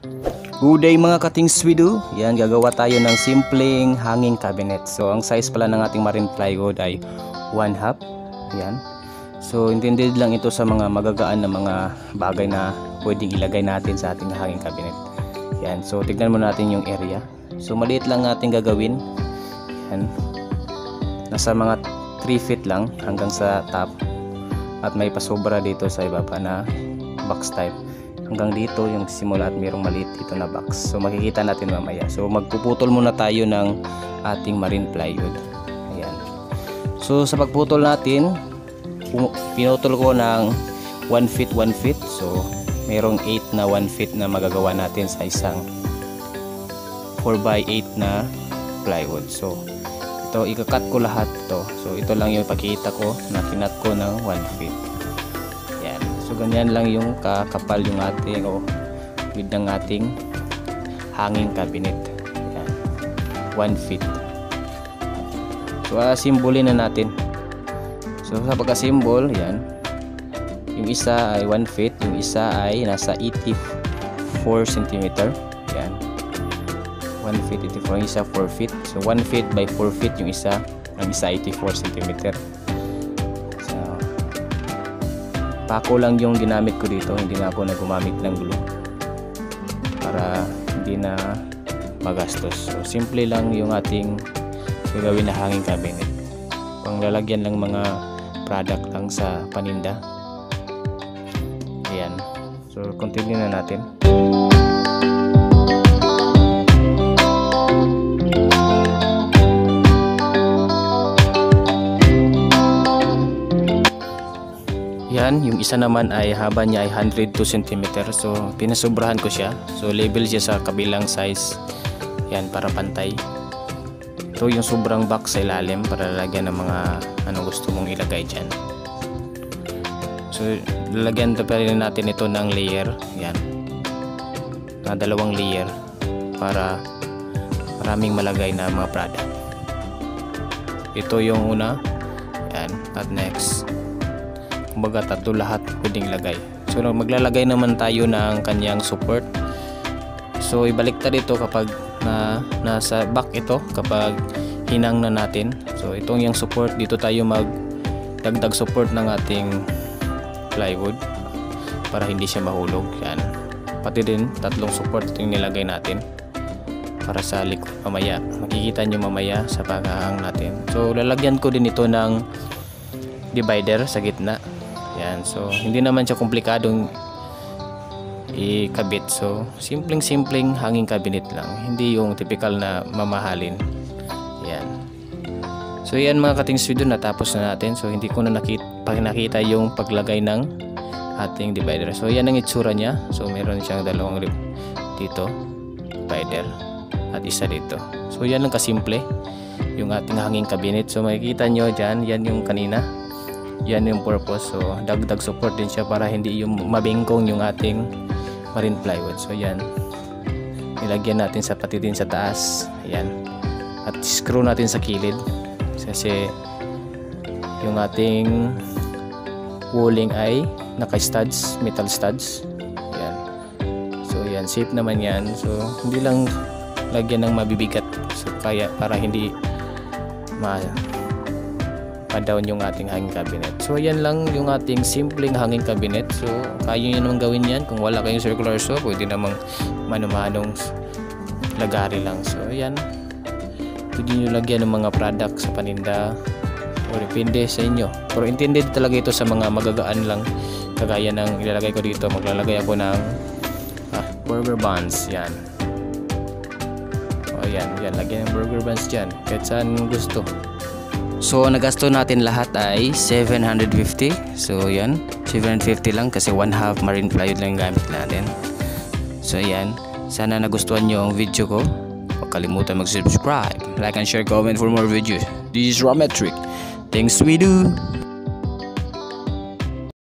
Good day mga katings wido. Yan, gagawa tayo ng simpleng hanging cabinet. So ang size pala ng ating marine plywood ay 1/2. Yan. So intended lang ito sa mga magagaan na mga bagay na pwedeng ilagay natin sa ating hanging cabinet. Yan. So tignan mo natin yung area. So maliit lang natin gagawin. Yan. Nasa mga 3 feet lang hanggang sa top. At may pasobra dito sa ibaba na box type. Hanggang dito yung simula at mayroong maliit dito na box. So makikita natin mamaya. So magpuputol muna tayo ng ating marine plywood. Ayan. So sa pagputol natin, pinutol ko ng 1 feet 1 feet. So mayroong 8 na 1 feet na magagawa natin sa isang 4x8 na plywood. So ito ikakat ko lahat to. So ito lang yung ipakita ko na kinat ko ng 1 feet. Yan. So ganyan lang yung kakapal yung ating width ng ating hanging cabinet. Yan. 1 feet. So simbolin na natin. So sa pagka-symbol, yan. Yung isa ay 1 feet, yung isa ay nasa 84 cm. Yan. 1 feet 84, yung isa 4 feet. So 1 feet by 4 feet yung isa, ang isa 84 cm. Pako lang yung ginamit ko dito, hindi na ako gumamit ng glue para hindi na magastos. So simple lang yung ating gagawin na hanging cabinet. Panglalagyan lang mga product lang sa paninda. Ayan. So continue na natin. Yan, yung isa naman ay haba niya ay 102 cm. So pinasobrahan ko siya. So label siya sa kabilang size. Yan, para pantay. Ito yung sobrang box sa ilalim para lalagyan ng mga ano gusto mong ilagay dyan. So lalagyan pa rin natin ito ng layer. Yan, na 2 layer para maraming malagay na mga product. Ito yung una. Yan, at next, kumbaga tatlo lahat pwedeng lagay. So maglalagay naman tayo ng kanyang support. So ibaliktad ito kapag nasa back ito, kapag hinang na natin. So itong yung support, dito tayo magdagdag support ng ating plywood para hindi siya mahulog. Yan. Pati din tatlong support itong nilagay natin para sa likod mamaya. Makikita nyo mamaya sa paghahang natin. So lalagyan ko din ito ng divider sa gitna. Yan, so hindi naman siya komplikadong ikabit. So simpleng hanging cabinet lang, hindi yung typical na mamahalin. Yan. So yan mga katings video, natapos na natin. So hindi ko na nakita yung paglagay ng ating divider. So yan ang itsura niya. So meron siyang 2 dito, divider, at isa dito. So yan lang kasimple yung ating hanging cabinet. So makikita nyo dyan, yan yung kanina. Yan yung purpose. So dagdag support din siya para hindi yung mabingkong yung ating marine plywood. So yan, nilagyan natin sa pati din sa taas. Ayan. At screw natin sa kilid kasi yung ating walling ay naka studs, metal studs. Ayan. So yan, safe naman yan. So hindi lang lagyan ng mabibigat. So kaya para hindi pa-down yung ating hanging cabinet. So ayan lang yung ating simpleng hanging cabinet. So kaya nyo naman gawin yan. Kung wala kayong circular saw, pwede namang manumanong lagari lang. So ayan, pwede nyo lagyan ng mga product sa paninda o depende sa inyo. Pero intended talaga ito sa mga magagaan lang, kagaya ng ilalagay ko dito. Maglalagay ako ng burger buns. Yan. O yan, lagyan ng burger buns dyan kahit saan gusto. So nagasto natin lahat ay 750. So yan, 750 lang kasi 1/2 marine plywood lang gamit natin. So yan, sana nagustuhan nyo ang video ko. Huwag kalimutan mag-subscribe, like and share, comment for more videos. This is Rametric. Thanks we do.